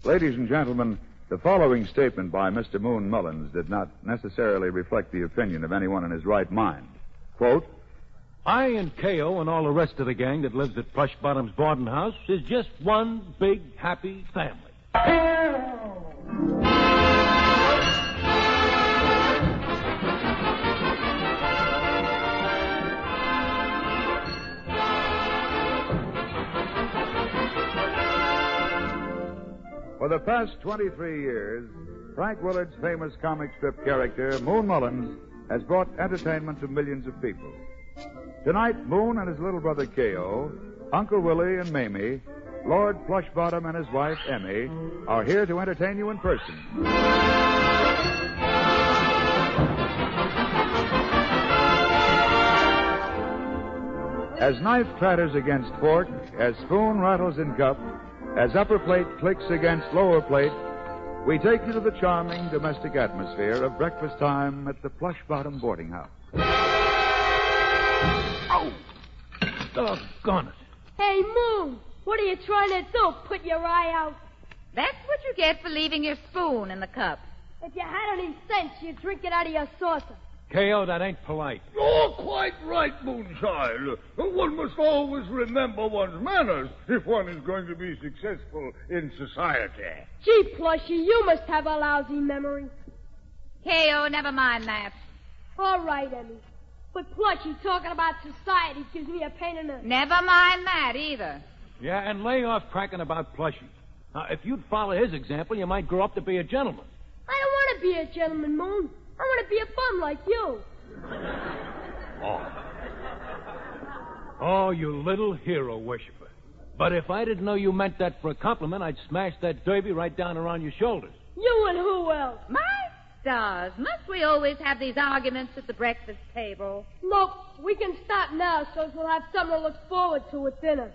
Ladies and gentlemen, the following statement by Mr. Moon Mullins did not necessarily reflect the opinion of anyone in his right mind. Quote, I and K.O. and all the rest of the gang that lives at Plush Bottom's boarding house is just one big, happy family. For the past 23 years, Frank Willard's famous comic strip character, Moon Mullins, has brought entertainment to millions of people. Tonight, Moon and his little brother K.O., Uncle Willie and Mamie, Lord Plushbottom and his wife Emmy are here to entertain you in person. As knife clatters against fork, as spoon rattles in cup, as upper plate clicks against lower plate, we take you to the charming domestic atmosphere of breakfast time at the Plushbottom boarding house. Oh! Doggone it. Hey, Moon, what are you trying to do? Put your eye out? That's what you get for leaving your spoon in the cup. If you had any sense, you'd drink it out of your saucer. K.O., that ain't polite. You're quite right, Moonshine. One must always remember one's manners if one is going to be successful in society. Gee, Plushy, you must have a lousy memory. K.O., never mind that. All right, Emmy. But Plushy, talking about society gives me a pain in the... Never mind that either. Yeah, and lay off cracking about Plushy. Now, if you'd follow his example, you might grow up to be a gentleman. I don't want to be a gentleman, Moon. I want to be a bum like you. Oh, you little hero worshiper. But if I didn't know you meant that for a compliment, I'd smash that derby right down around your shoulders. You and who else? My stars, must we always have these arguments at the breakfast table? Look, we can stop now so we'll have something to look forward to at dinner.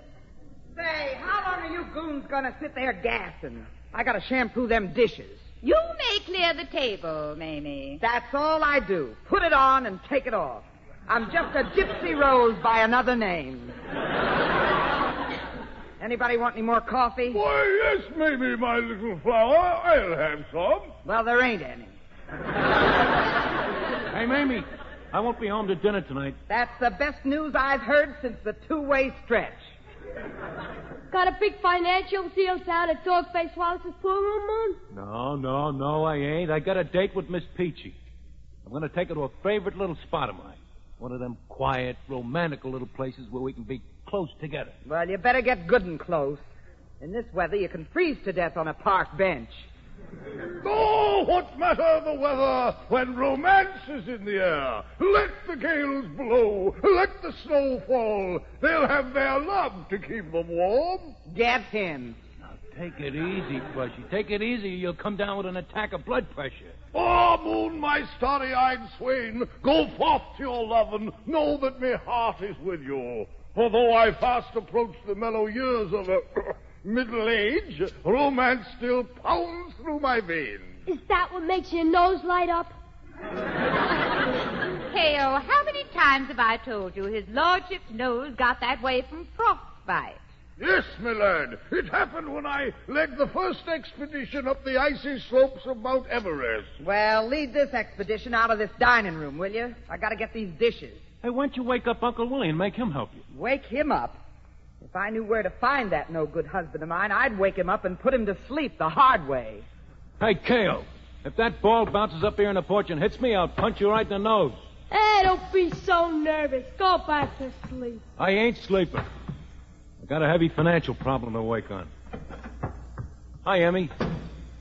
Say, how long are you goons gonna sit there gassing? I gotta shampoo them dishes. You may clear the table, Mamie. That's all I do. Put it on and take it off. I'm just a gypsy rose by another name. Anybody want any more coffee? Why, yes, maybe, my little flower. I'll have some. Well, there ain't any. Hey, Mamie, I won't be home to dinner tonight. That's the best news I've heard since the two-way stretch. Got a big financial deal down at Dogface Wallace's pool room, Moon? No, I ain't. I got a date with Miss Peachy. I'm going to take her to a favorite little spot of mine. One of them quiet, romantical little places where we can be close together. Well, you better get good and close. In this weather, you can freeze to death on a park bench. Oh, what matter the weather when romance is in the air? Let the gales blow, let the snow fall. They'll have their love to keep them warm. Get him. Now, take it easy, Plushy. Take it easy or you'll come down with an attack of blood pressure. Oh, Moon, my starry-eyed swain, go forth to your love and know that my heart is with you. For though I fast approach the mellow years of middle age, romance still pounds through my veins. Is that what makes your nose light up? K.O., how many times have I told you his lordship's nose got that way from frostbite? Yes, my lad. It happened when I led the first expedition up the icy slopes of Mount Everest. Well, lead this expedition out of this dining room, will you? I gotta get these dishes. Hey, why don't you wake up Uncle Willie and make him help you? Wake him up? If I knew where to find that no-good husband of mine, I'd wake him up and put him to sleep the hard way. Hey, K.O., if that ball bounces up here in the porch and hits me, I'll punch you right in the nose. Hey, don't be so nervous. Go back to sleep. I ain't sleeping. I got a heavy financial problem to wake on. Hi, Emmy.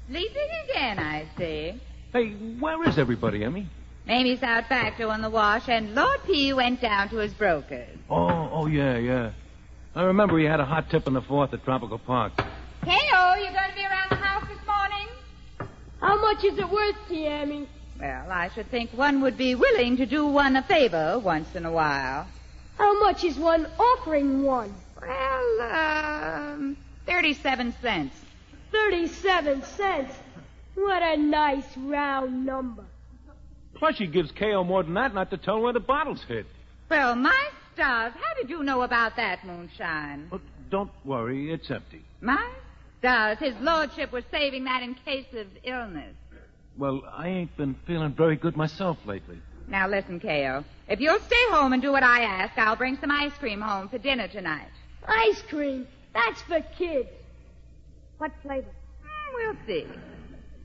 Sleeping again, I see. Hey, where is everybody, Emmy? Mamie's out back doing the wash, and Lord P. went down to his broker's. Oh, yeah. I remember he had a hot tip in the 4th at Tropical Park. K.O., you going to be around the house this morning? How much is it worth to you, Emmy? Well, I should think one would be willing to do one a favor once in a while. How much is one offering one? Well, 37 cents. 37 cents? What a nice round number. Plus, he gives K.O. more than that not to tell where the bottles hid. Well, my stars, how did you know about that, Moonshine? Well, don't worry, it's empty. My Does. His lordship was saving that in case of illness. Well, I ain't been feeling very good myself lately. Now listen, K.O. If you'll stay home and do what I ask, I'll bring some ice cream home for dinner tonight. Ice cream? That's for kids. What flavor? We'll see.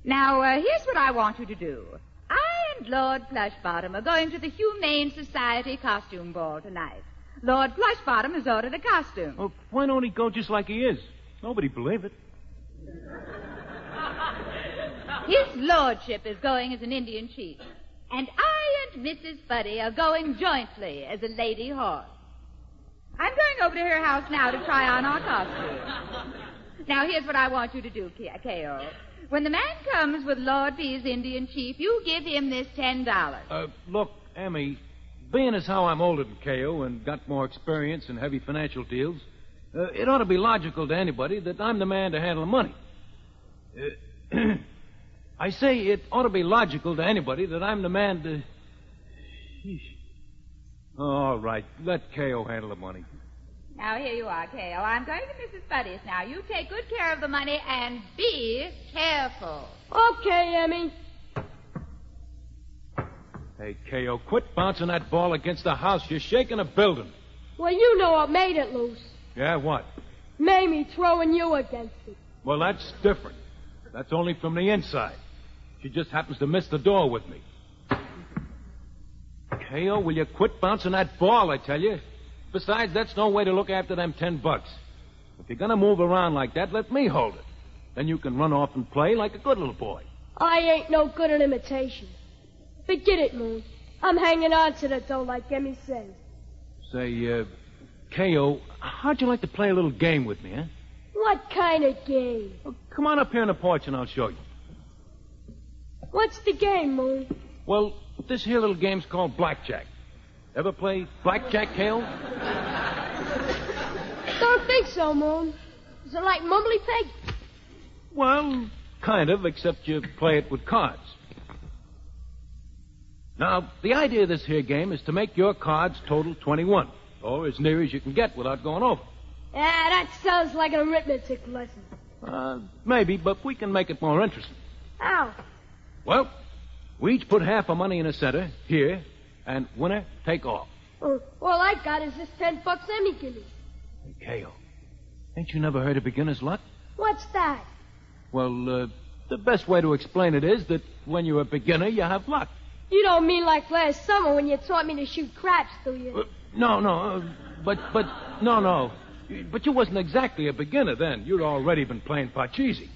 Now, here's what I want you to do. I and Lord Plushbottom are going to the Humane Society costume ball tonight. Lord Plushbottom has ordered a costume. Well, why don't he go just like he is? Nobody'd believe it. His lordship is going as an Indian chief. And I and Mrs. Buddy are going jointly as a lady horse. I'm going over to her house now to try on our costumes. Now, here's what I want you to do, K.O. When the man comes with Lord B's Indian chief, you give him this $10. Look, Emmy, being as how I'm older than K.O. and got more experience in heavy financial deals, it ought to be logical to anybody that I'm the man to handle the money. I say it ought to be logical to anybody that I'm the man to... All right, let K.O. handle the money. Now, here you are, K.O. I'm going to Mrs. Buddy's now. You take good care of the money and be careful. Okay, Emmy. Hey, K.O., quit bouncing that ball against the house. You're shaking a building. Well, you know what made it loose. Yeah, what? Mamie throwing you against it. Well, that's different. That's only from the inside. She just happens to miss the door with me. K.O., will you quit bouncing that ball, I tell you? Besides, that's no way to look after them $10. If you're going to move around like that, let me hold it. Then you can run off and play like a good little boy. I ain't no good at imitation. Forget it, Moon. I'm hanging on to the dough like Emmy says. Say, K.O., how'd you like to play a little game with me, huh? What kind of game? Well, come on up here on the porch and I'll show you. What's the game, Moon? Well, this here little game's called blackjack. Ever play blackjack, K.O.? Don't think so, Moon. Is it like Mumbly Peg? Well, kind of, except you play it with cards. Now, the idea of this here game is to make your cards total 21, or as near as you can get without going over. Yeah, that sounds like an arithmetic lesson. Maybe, but we can make it more interesting. How? Well, we each put half our money in the center, here, and winner, take all. All I got is this $10 Emmy give me. Hey, K.O., ain't you never heard of beginner's luck? What's that? Well, the best way to explain it is that when you're a beginner, you have luck. You don't mean like last summer when you taught me to shoot craps, do you? No, but But you wasn't exactly a beginner then. You'd already been playing Parcheesi.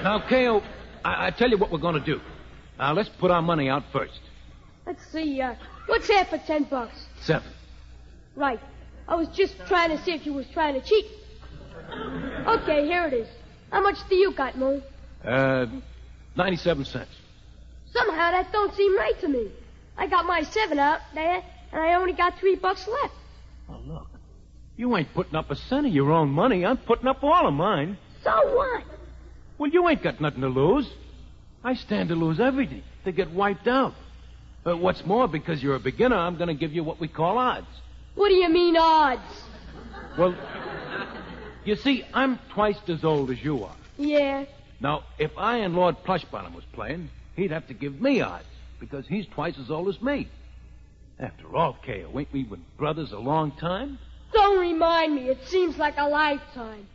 Now, K.O., I tell you what we're going to do. Now, let's put our money out first. Let's see, what's half for $10? 7. Right. I was just trying to see if you was trying to cheat. Okay, here it is. How much do you got, Moon? 97 cents. Somehow that don't seem right to me. I got my 7 out there, and I only got $3 left. Oh, look. You ain't putting up a cent of your own money. I'm putting up all of mine. So what? Well, you ain't got nothing to lose. I stand to lose everything, to get wiped out. But what's more, because you're a beginner, I'm going to give you what we call odds. What do you mean, odds? Well, you see, I'm twice as old as you are. Yeah. Now, if I and Lord Plushbottom was playing, he'd have to give me odds, because he's twice as old as me. After all, K.O., ain't we been brothers a long time? Don't remind me. It seems like a lifetime.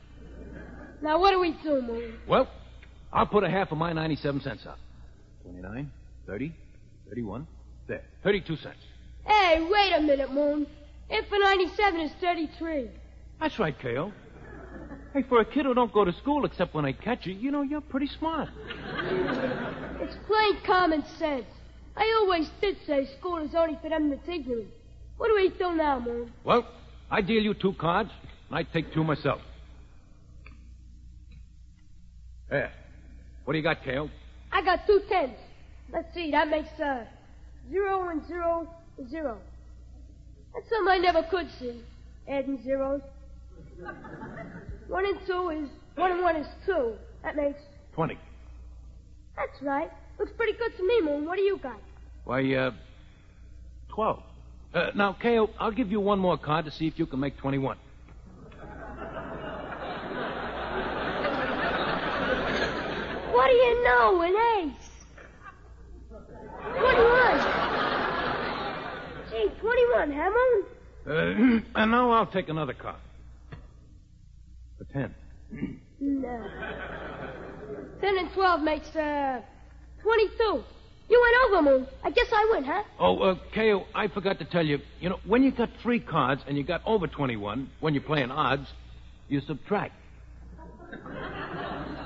Now, what do we do, Moon? Well, I'll put a half of my 97 cents up. 29, 30, 31, there, 32 cents. Hey, wait a minute, Moon. Half for 97 is 33. That's right, K.O. Hey, for a kid who don't go to school except when they catch you, you know, you're pretty smart. It's plain common sense. I always did say school is only for them that's ignorant. What do we do now, Moon? Well, I deal you 2 cards, and I take 2 myself. There. What do you got, K.O.? I got 2 10s. Let's see, that makes 0 and 0 is 0. That's something I never could see. Adding zeros. 1 and 2 is 1 and 1 is 2. That makes 20. That's right. Looks pretty good to me, Moon. What do you got? Why, 12. Now, K.O., I'll give you 1 more card to see if you can make 21. do you know? An ace. 21. Gee, 21, huh, Moon? And now I'll take another card. A 10. No. 10 and 12 makes, 22. You went over, Moon. I guess I win, huh? Oh, K.O., I forgot to tell you. You know, when you got 3 cards and you got over 21, when you're playing odds, you subtract.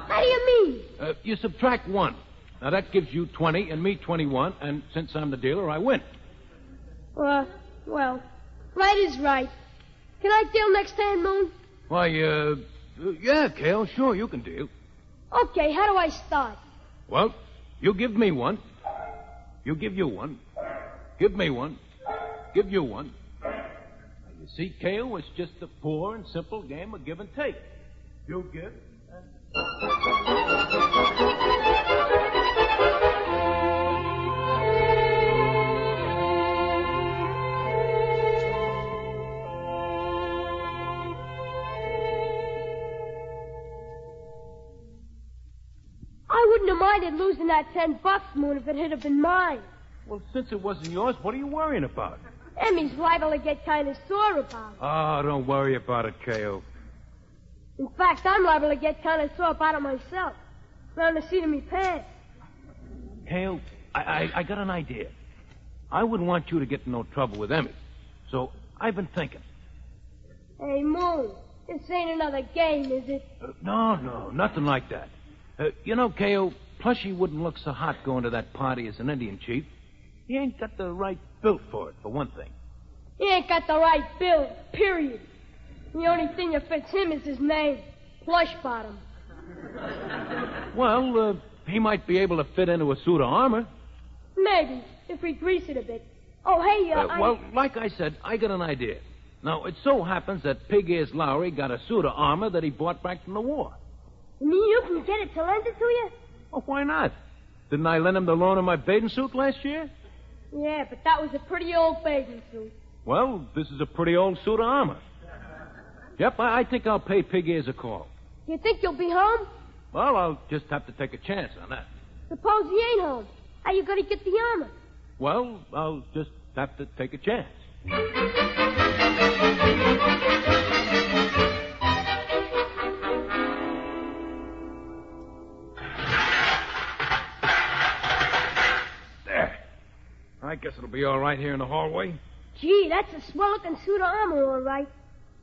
How do you mean? You subtract 1. Now, that gives you 20 and me 21, and since I'm the dealer, I win. Well, right is right. Can I deal next hand, Moon? Why, yeah, K.O., sure, you can deal. Okay, how do I start? Well, you give me 1. You give you 1. Give me 1. Give you 1. Now, you see, K.O., it's just a poor and simple game of give and take. You give. I wouldn't have minded losing that $10, Moon, if it had been mine. Well, since it wasn't yours, what are you worrying about? Emmy's liable to get kind of sore about it. Oh, don't worry about it, K.O. In fact, I'm liable to get kind of sore about it myself. Round the seat of me pants. K.O., I got an idea. I wouldn't want you to get in no trouble with Emmy. So I've been thinking. Hey, Moon, this ain't another game, is it? No, nothing like that. You know, K.O., Plushy wouldn't look so hot going to that party as an Indian chief. He ain't got the right build for it, for one thing. He ain't got the right build, period. The only thing that fits him is his name, Plush Bottom. Well, he might be able to fit into a suit of armor. Maybe, if we grease it a bit. Oh, hey, Well, like I said, I got an idea. Now, it so happens that Pig Ears Lowry got a suit of armor that he bought back from the war. You mean you can get it to lend it to you? Oh, why not? Didn't I lend him the loan of my bathing suit last year? Yeah, but that was a pretty old bathing suit. Well, this is a pretty old suit of armor. Yep, I think I'll pay Pig Ears a call. You think you'll be home? Well, I'll just have to take a chance on that. Suppose he ain't home. How you gonna get the armor? Well, I'll just have to take a chance. There. I guess it'll be all right here in the hallway. Gee, that's a swell-looking suit of armor, all right.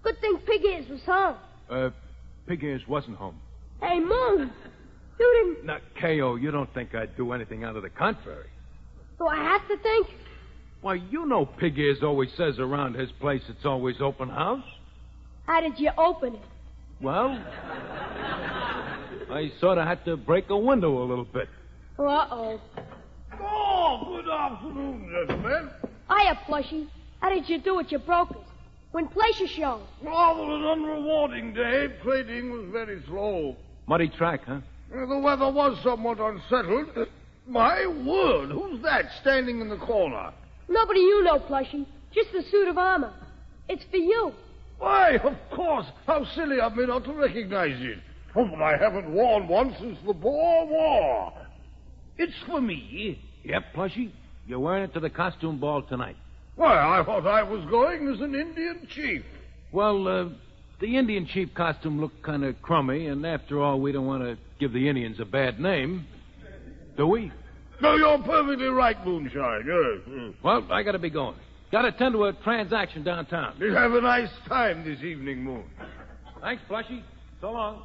Good thing Pig Ears was home. Pig Ears wasn't home. Hey, Moon, you didn't... Now, K.O., you don't think I'd do anything out of the contrary. Do I have to think? Why, you know Pig Ears always says around his place it's always open house. How did you open it? Well, I sort of had to break a window a little bit. Uh-oh. Oh, good afternoon, gentlemen. Hiya, Plushy. How did you do with your brokers? When place your show? Rather an unrewarding day. Trading was very slow. Muddy track, huh? The weather was somewhat unsettled. My word, who's that standing in the corner? Nobody you know, Plushy. Just the suit of armor. It's for you. Why, of course. How silly of me not to recognize it. Oh, but I haven't worn one since the Boer War. It's for me. Yep, Plushy. You're wearing it to the costume ball tonight. Why, I thought I was going as an Indian chief. Well, the Indian chief costume looked kind of crummy, and after all, we don't want to give the Indians a bad name, do we? No, you're perfectly right, Moonshine, yes. Well, I got to be going. Got to attend to a transaction downtown. You have a nice time this evening, Moon. Thanks, Plushy. So long.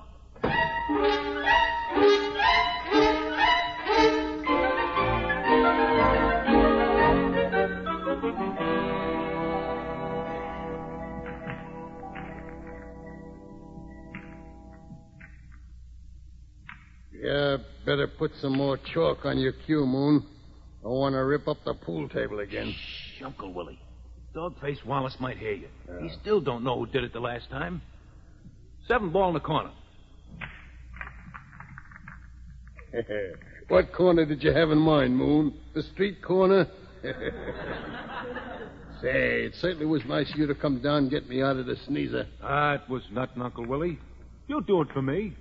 Yeah, better put some more chalk on your cue, Moon. I want to rip up the pool table again. Shh, Uncle Willie. Dog-faced Wallace might hear you. He still don't know who did it the last time. 7 ball in the corner. What corner did you have in mind, Moon? The street corner? Say, it certainly was nice of you to come down and get me out of the sneezer. It was nothing, Uncle Willie. You'll do it for me.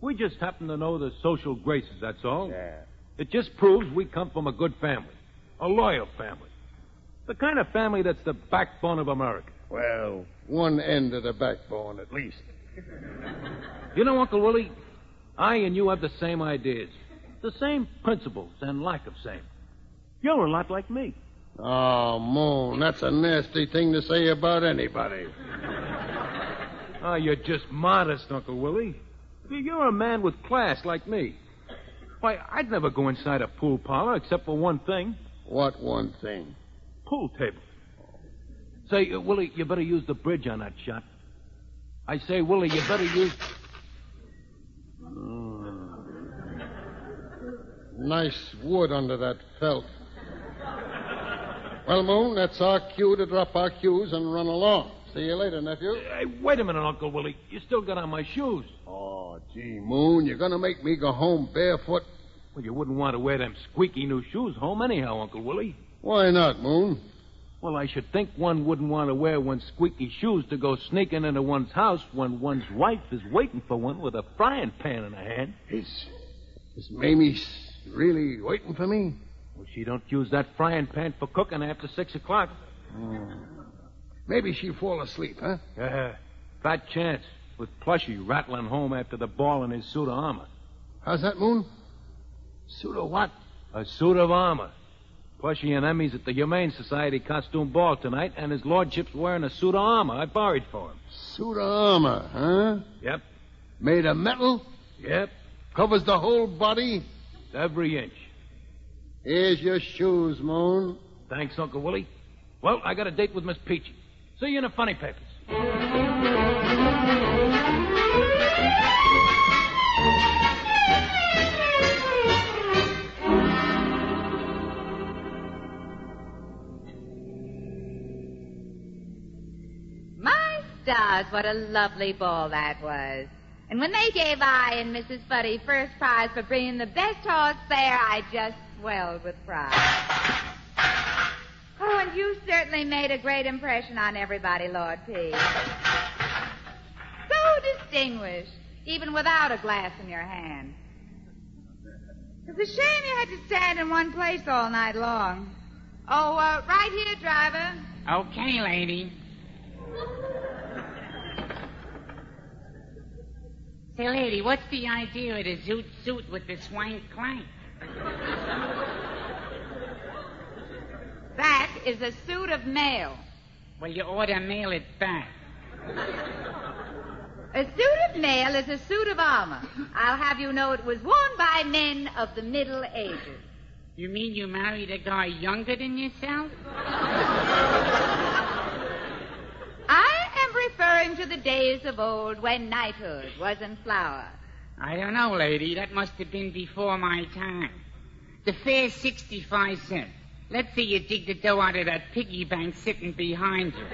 We just happen to know the social graces, that's all. Yeah. It just proves we come from a good family. A loyal family. The kind of family that's the backbone of America. Well, one end of the backbone, at least. You know, Uncle Willie, I and you have the same ideas. The same principles and lack of same. You're a lot like me. Oh, Moon, that's a nasty thing to say about anybody. Oh, you're just modest, Uncle Willie. You're a man with class like me. Why, I'd never go inside a pool parlor except for one thing. What one thing? Pool table. Say, Willie, you better use the bridge on that shot. I say, Willie, you better use... Nice wood under that felt. Well, Moon, that's our cue to drop our cues and run along. See you later, nephew. Hey, wait a minute, Uncle Willie. You still got on my shoes. Oh, gee, Moon, you're going to make me go home barefoot? Well, you wouldn't want to wear them squeaky new shoes home anyhow, Uncle Willie. Why not, Moon? Well, I should think one wouldn't want to wear one's squeaky shoes to go sneaking into one's house when one's wife is waiting for one with a frying pan in her hand. Is Mamie really waiting for me? Well, she don't use that frying pan for cooking after 6 o'clock. Maybe she'll fall asleep, huh? Fat chance, with Plushy rattling home after the ball in his suit of armor. How's that, Moon? Suit of what? A suit of armor. Plushy and Emmy's at the Humane Society costume ball tonight, and his lordship's wearing a suit of armor I borrowed for him. Suit of armor, huh? Yep. Made of metal? Yep. Covers the whole body? Every inch. Here's your shoes, Moon. Thanks, Uncle Willie. Well, I got a date with Miss Peachy. See you in the funny papers. My stars, what a lovely ball that was. And when they gave I and Mrs. Buddy first prize for bringing the best horse there, I just swelled with pride. Oh, and you certainly made a great impression on everybody, Lord P. So distinguished, even without a glass in your hand. It's a shame you had to stand in one place all night long. Oh, right here, driver. Okay, lady. Say, lady, what's the idea of the zoot suit with the swank clank? That is a suit of mail. Well, you ought to mail it back. A suit of mail is a suit of armor. I'll have you know it was worn by men of the Middle Ages. You mean you married a guy younger than yourself? I am referring to the days of old when knighthood was in flower. I don't know, lady. That must have been before my time. The fare's 65 cents. Let's see you dig the dough out of that piggy bank sitting behind you.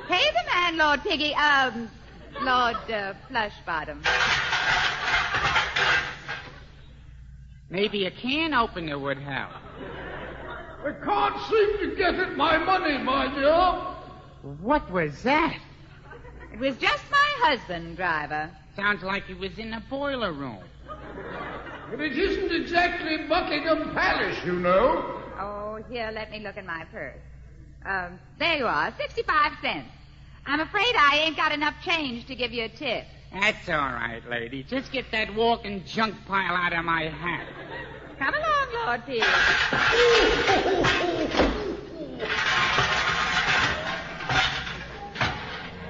Pay the man, Lord Piggy, Lord Plushbottom. Maybe a can opener would help. I can't seem to get at my money, my dear. What was that? It was just my husband, driver. Sounds like he was in the boiler room. But it isn't exactly Buckingham Palace, you know. Oh, here, let me look in my purse. There you are, 65 cents. I'm afraid I ain't got enough change to give you a tip. That's all right, lady. Just get that walking junk pile out of my hat. Come along, Lord P.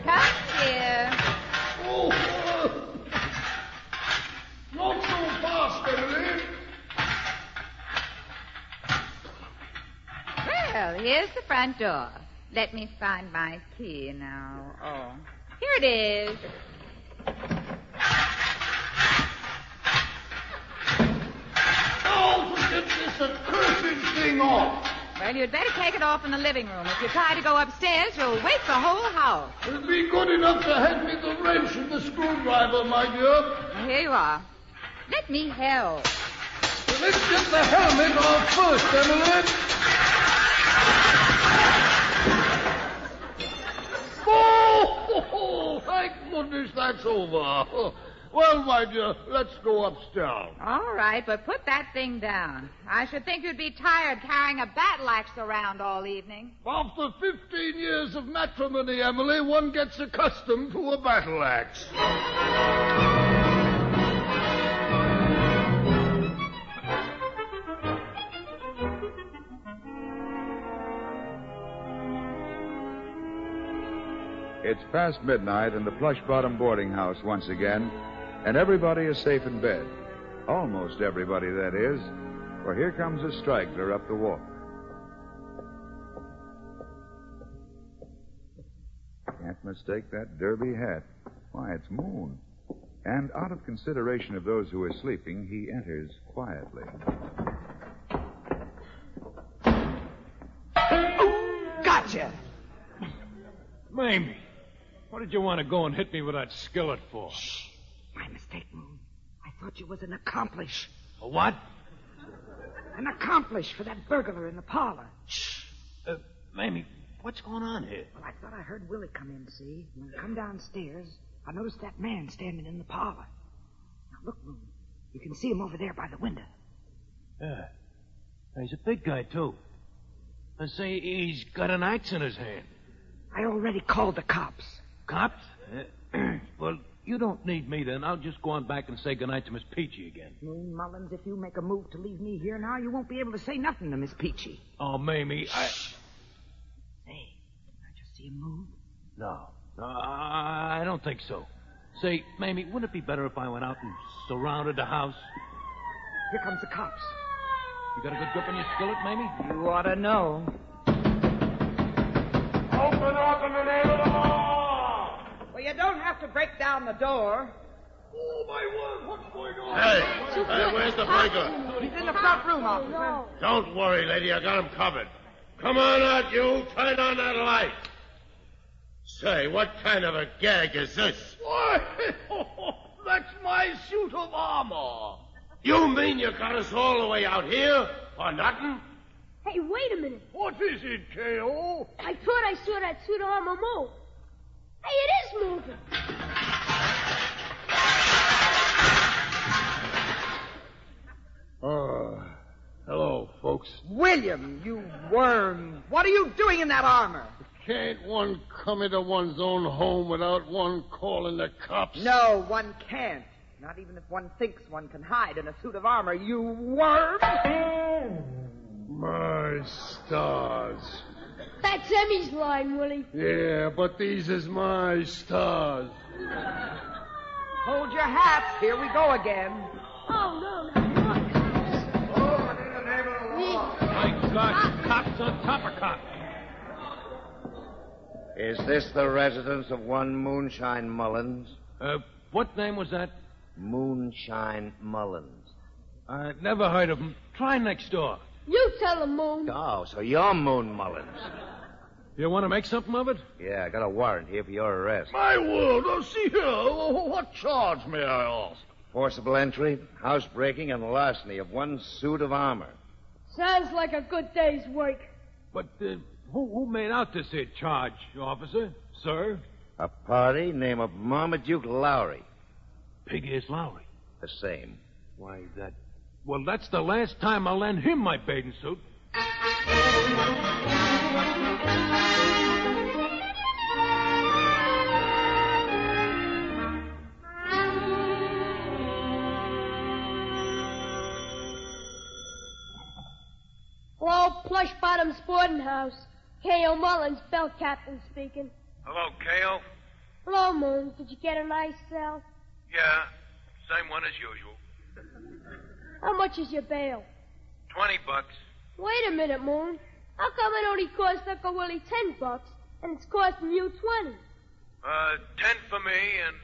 Come here. Oh, not so fast, Emily. Well, here's the front door. Let me find my key now. Oh, here it is. Oh, get this accursed thing off. Well, you'd better take it off in the living room. If you try to go upstairs, you'll wake the whole house. It'll be good enough to hand me the wrench and the screwdriver, my dear. Well, here you are. Let me help. Well, let's get the helmet off first, Emily. Oh, thank goodness that that's over. Well, my dear, let's go upstairs. All right, but put that thing down. I should think you'd be tired carrying a battle axe around all evening. After 15 years of matrimony, Emily, one gets accustomed to a battle axe. It's past midnight in the Plush Bottom boarding house once again, and everybody is safe in bed. Almost everybody, that is, for here comes a straggler up the walk. Can't mistake that derby hat. Why, it's Moon. And out of consideration of those who are sleeping, he enters quietly. Oh, gotcha! Mamie, what did you want to go and hit me with that skillet for? Shh. My mistake, Moon. I thought you was an accomplice. A what? An accomplice for that burglar in the parlor. Shh. Mamie, what's going on here? Well, I thought I heard Willie come in, see? When I come downstairs, I noticed that man standing in the parlor. Now, look, Moon. You can see him over there by the window. Yeah. He's a big guy, too. I say he's got an axe in his hand. I already called the cops. Cops? Well, you don't need me then. I'll just go on back and say goodnight to Miss Peachy again. Moon Mullins, if you make a move to leave me here now, you won't be able to say nothing to Miss Peachy. Oh, Mamie, Say, did I just see him move? No, I don't think so. Say, Mamie, wouldn't it be better if I went out and surrounded the house? Here comes the cops. You got a good grip on your skillet, Mamie? You ought to know. Open up in the name of the law! Well, you don't have to break down the door. Oh, my word, what's going on? Hey, where's the breaker? He's in the front room, officer. No. Don't worry, lady. I got him covered. Come on out, you. Turn on that light. Say, what kind of a gag is this? Why, that's my suit of armor. You mean you got us all the way out here for nothing? Hey, wait a minute. What is it, K.O.? I thought I saw that suit of armor move. Hey, it is moving. Hello, folks. William, you worm. What are you doing in that armor? Can't one come into one's own home without one calling the cops? No, one can't. Not even if one thinks one can hide in a suit of armor, you worm. My stars. That's Emmy's line, Willie. Yeah, but these is my stars. Hold your hats. Here we go again. Oh, no, not cops. My God, cops on top of cops. Is this the residence of one Moonshine Mullins? What name was that? Moonshine Mullins. I never heard of him. Try next door. You tell him, Moon. Oh, so you're Moon Mullins. You want to make something of it? Yeah, I got a warrant here for your arrest. My word, see here. What charge, may I ask? Forcible entry, housebreaking, and larceny of one suit of armor. Sounds like a good day's work. But who made out this here charge, officer? Sir? A party named of Marmaduke Lowry. Pig-ears Lowry. The same. Why, well, that's the last time I'll lend him my bathing suit. Hello, Plush Bottom's boarding house. K.O. Mullins, bell captain speaking. Hello, K.O.? Hello, Moon. Did you get a nice cell? Yeah, same one as usual. How much is your bail? $20. Wait a minute, Moon. How come it only cost Uncle Willie $10 and it's costing you 20? 10 for me and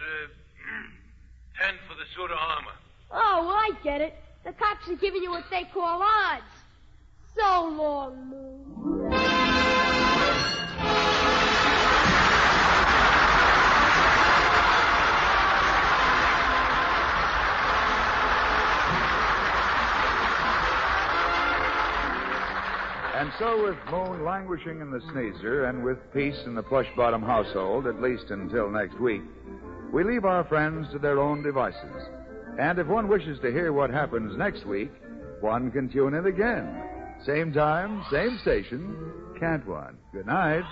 10 for the suit of armor. Oh, well, I get it. The cops are giving you what they call odds. So long, Moon. And so, with Moon languishing in the sneezer and with peace in the Plush Bottom household, at least until next week, we leave our friends to their own devices. And if one wishes to hear what happens next week, one can tune in again. Same time, same station, can't one? Good night.